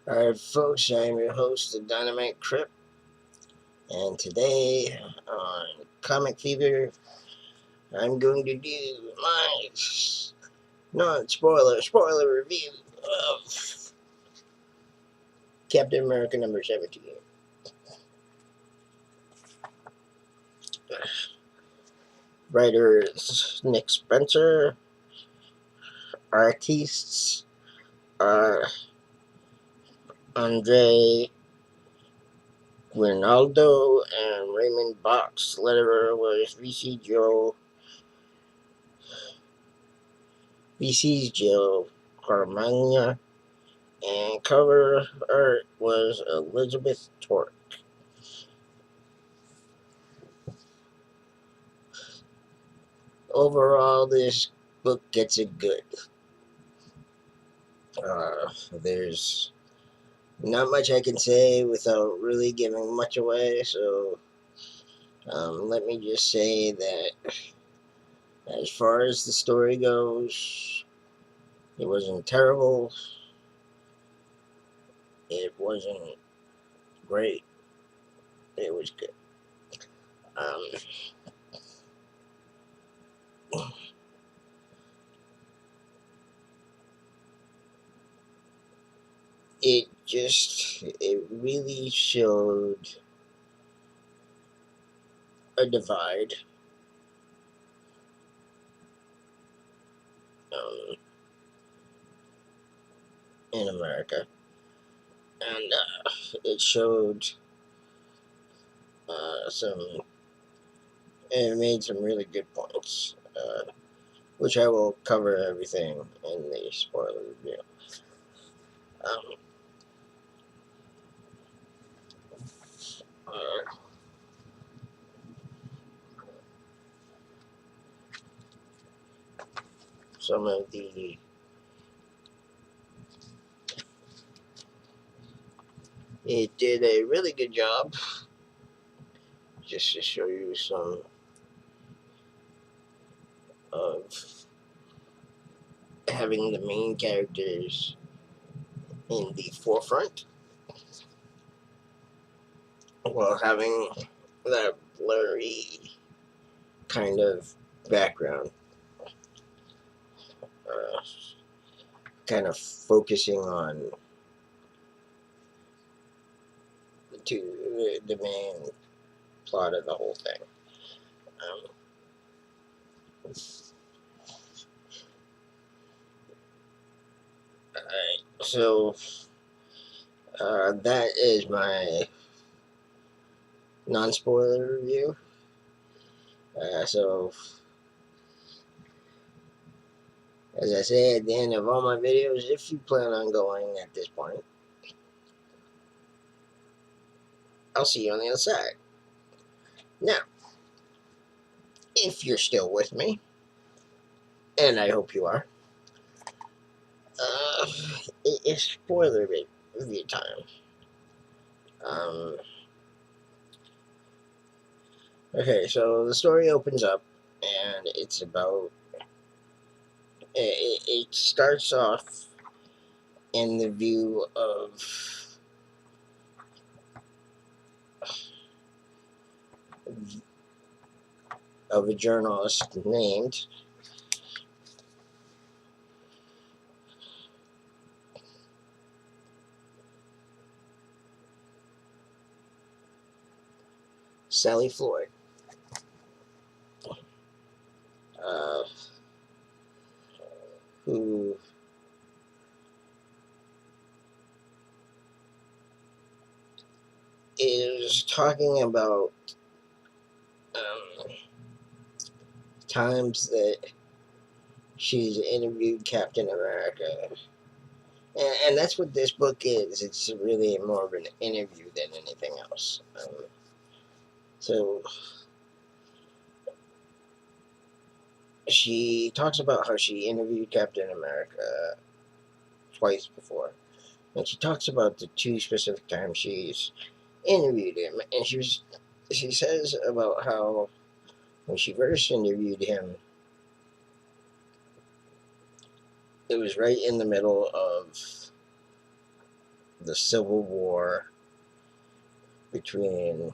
Alright, folks, I'm your host, the Dynamite Crip, and today on Comic Fever, I'm going to do my spoiler review of Captain America number 17. Writer is Nick Spencer. Artists are Andre Guinaldo and Raymond Box. Letterer was VC's Joe Carmagna. And cover art was Elizabeth Tork. Overall, this book gets it good. There's not much I can say without really giving much away, so let me just say that as far as the story goes, it wasn't terrible. It wasn't great. It was good. Um, it really showed a divide um, in America, and it showed some, and it made some really good points, which I will cover everything in the spoiler review. Um, uh, some of the it did a really good job, just to show you some of having the main characters in the forefront while having that blurry kind of background, uh, kind of focusing on the main plot of the whole thing. Um, Alright, so that is my non-spoiler review. So, as I say at the end of all my videos, if you plan on going at this point, I'll see you on the other side. Now, if you're still with me, and I hope you are, it is spoiler review time. Okay, so the story opens up, and it's about. It starts off in the view of a journalist named Sally Floyd, uh, who is talking about um, times that she's interviewed Captain America. And that's what this book is. It's really more of an interview than anything else. So she talks about how she interviewed Captain America twice before. And she talks about the two specific times she's interviewed him. And she says about how when she first interviewed him, it was right in the middle of the Civil War between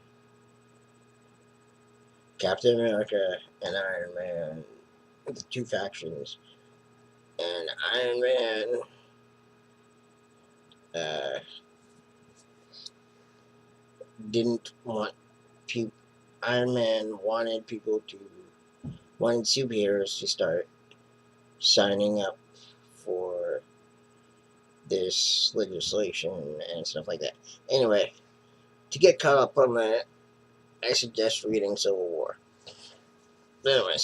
Captain America and Iron Man, the two factions, and Iron Man uh, didn't want people. Iron Man wanted superheroes to start signing up for this legislation and stuff like that. Anyway, to get caught up on that, I suggest reading Civil War. But anyway,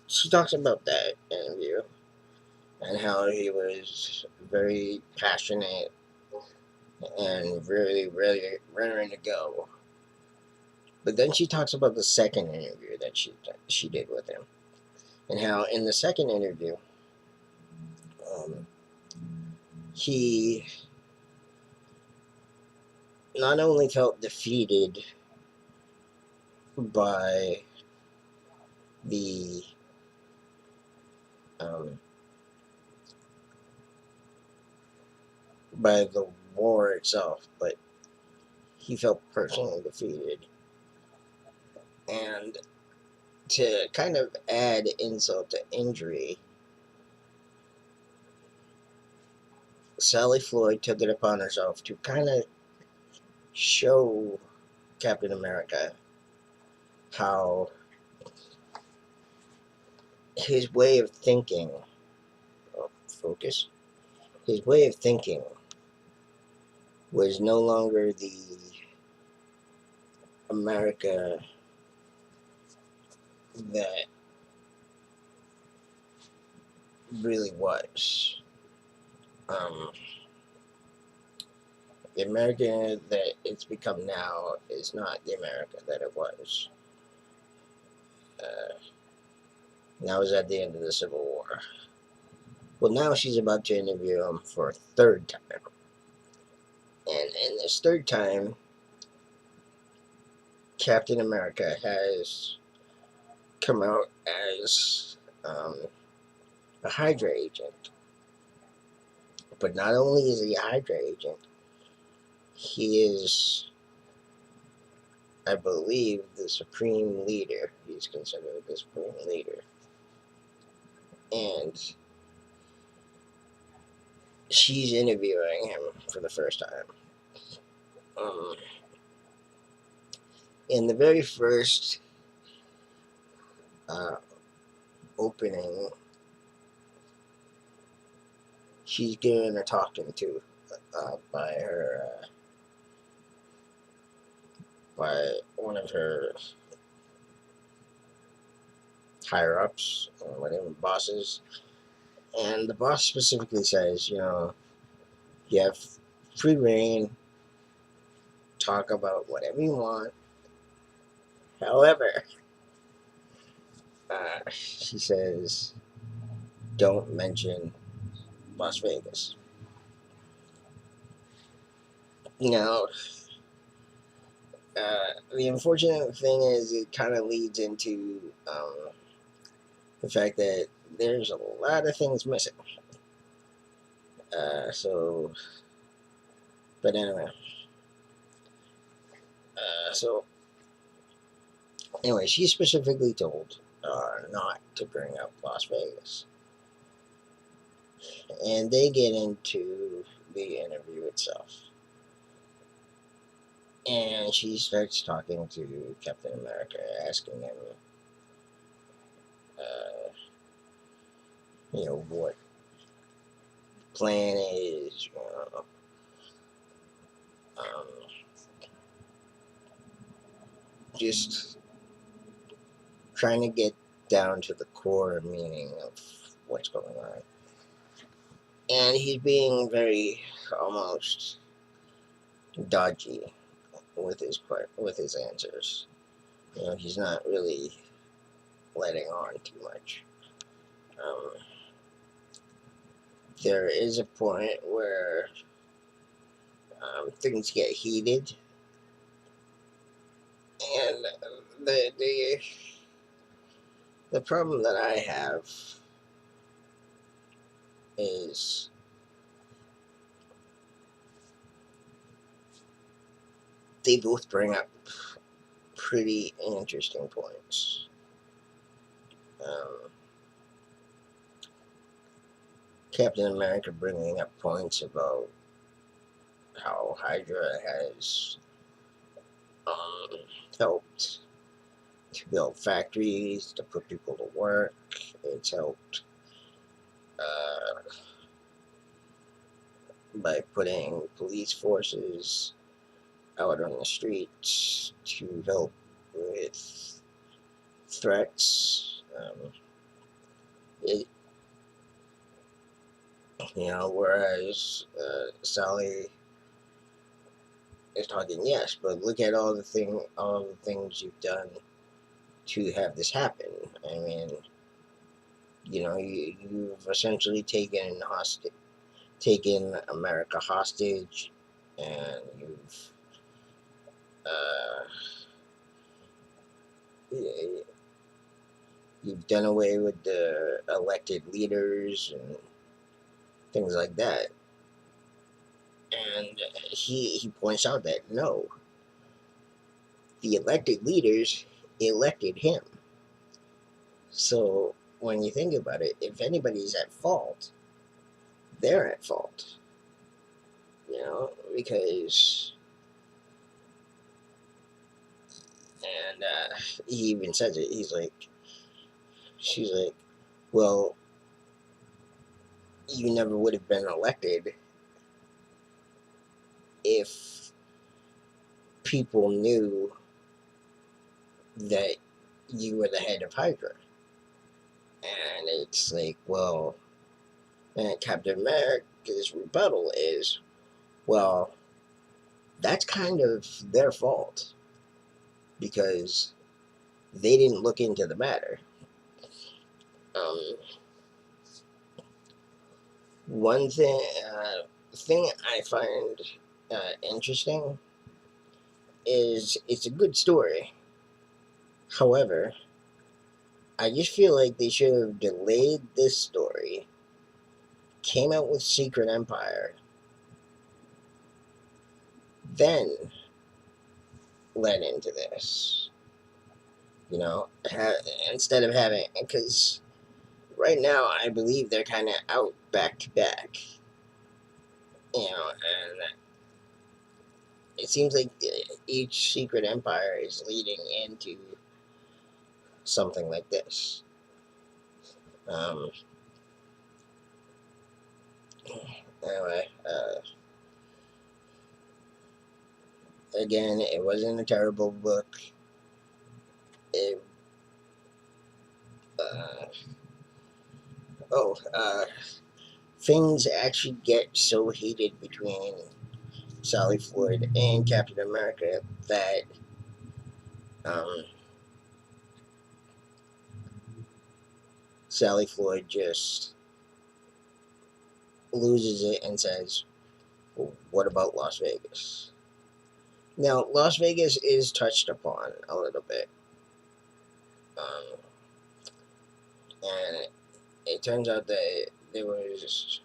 she talks about that interview and how he was very passionate and really, really raring to go. But then she talks about the second interview that she did with him, and how in the second interview, um, he not only felt defeated by the um, by the war itself, but he felt personally defeated. And to kind of add insult to injury, Sally Floyd took it upon herself to kind of show Captain America how his way of thinking, focus, his way of thinking was no longer the America that really was. Um, the America that it's become now is not the America that it was. Uh, that was at the end of the Civil War. Well, now she's about to interview him for a third time. And in this third time, Captain America has come out as a Hydra agent. But not only is he a Hydra agent, he is, I believe, the Supreme Leader. He's considered the Supreme Leader. And she's interviewing him for the first time. Um, in the very first uh, opening, she's given a talking to by by one of her higher ups, whatever bosses, and the boss specifically says, you have free reign, talk about whatever you want. However, she says, don't mention Las Vegas. Now, the unfortunate thing is it kind of leads into the fact that there's a lot of things missing. So, but anyway, so anyway, she's specifically told not to bring up Las Vegas, and they get into the interview itself, and she starts talking to Captain America, asking him, uh, what plan is, um, just trying to get down to the core meaning of what's going on. And he's being very almost dodgy with his answers. He's not really letting on too much. Um, there is a point where things get heated, and the problem that I have is they both bring up pretty interesting points. Um, Captain America bringing up points about how Hydra has um, helped to build factories, to put people to work. It's helped uh, by putting police forces out on the streets to help with threats. It, whereas Sally is talking, yes, but look at all the things you've done to have this happen. I mean, you've essentially taken America hostage, and uh, you've done away with the elected leaders and things like that. And he points out that no, the elected leaders elected him. So when you think about it, if anybody's at fault, they're at fault. Because and he even says it. She's like, well, you never would have been elected if people knew that you were the head of Hydra. And it's like, well, and Captain America's rebuttal is, well, that's kind of their fault because they didn't look into the matter. Um, one thing I find interesting is it's a good story. However, I just feel like they should have delayed this story, came out with Secret Empire, then led into this. Instead of having, because right now I believe they're kind of out back to back. And it seems like each Secret Empire is leading into something like this. Um, anyway, again, it wasn't a terrible book. It, uh, oh, things actually get so heated between Sally Floyd and Captain America that um, Sally Floyd just loses it and says, well, what about Las Vegas? Now, Las Vegas is touched upon a little bit. Um, and it turns out that there was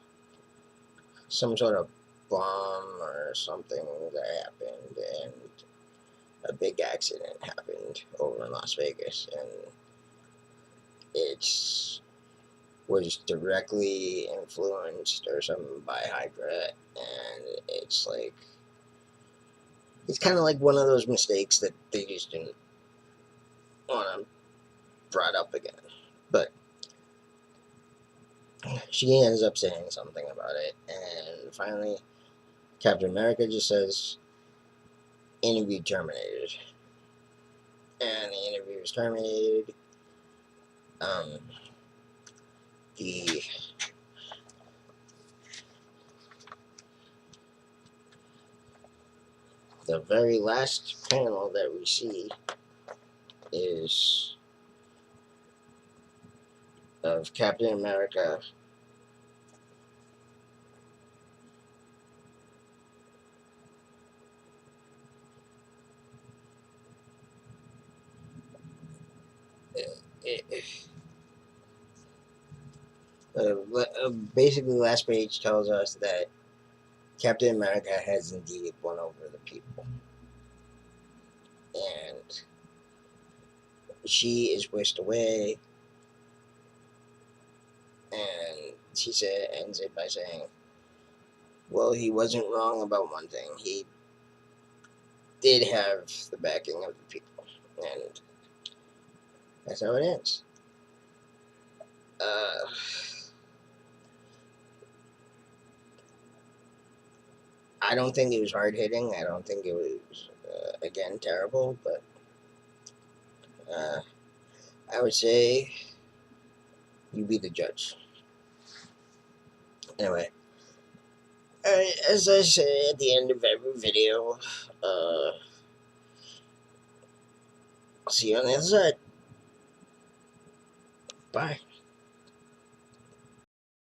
some sort of bomb or something that happened, and a big accident happened over in Las Vegas, and it's was directly influenced or something by Hydra, and it's kind of like one of those mistakes that they just didn't want to brought up again. But she ends up saying something about it, and finally, Captain America just says, "Interview terminated," and the interview is terminated. Um, the the very last panel that we see is of Captain America basically, the last page tells us that Captain America has indeed won over the people. and she is whisked away, and she ends it by saying, well, he wasn't wrong about one thing. He did have the backing of the people, and that's how it ends. Uh, I don't think it was hard hitting. I don't think it was, again, terrible, but uh, I would say you be the judge. Anyway, as I say at the end of every video, uh, see you on the other side. Bye.